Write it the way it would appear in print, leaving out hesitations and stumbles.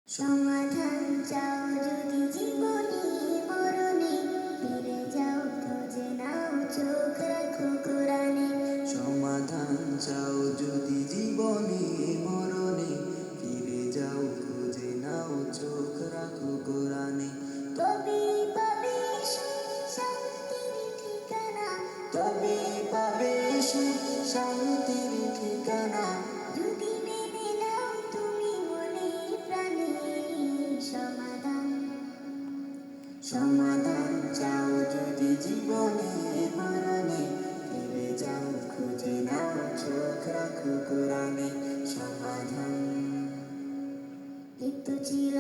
সমাধান চাও যদি জীবনে মরণে, ফিরে যাও খুঁজে নাও চোখ রাখো কোরআনে। সমাধান চাও যদি জীবনে মরণে, ফিরে যাও খুঁজে নাও চোখ রাখো কোরআনে। তবেই পাবে সুখ শান্তির ঠিকানা, তবেই পাবে সুখ শান্তির ঠিকানা। যদি মেনে নাও তুমি মনে প্রাণে সমাধান। সমাধান চাও যদি জীবনে মরণে, ফিরে যাও খুঁজে নাও চোখ রাখো কোরআনে। সমাধান রিক্ত চির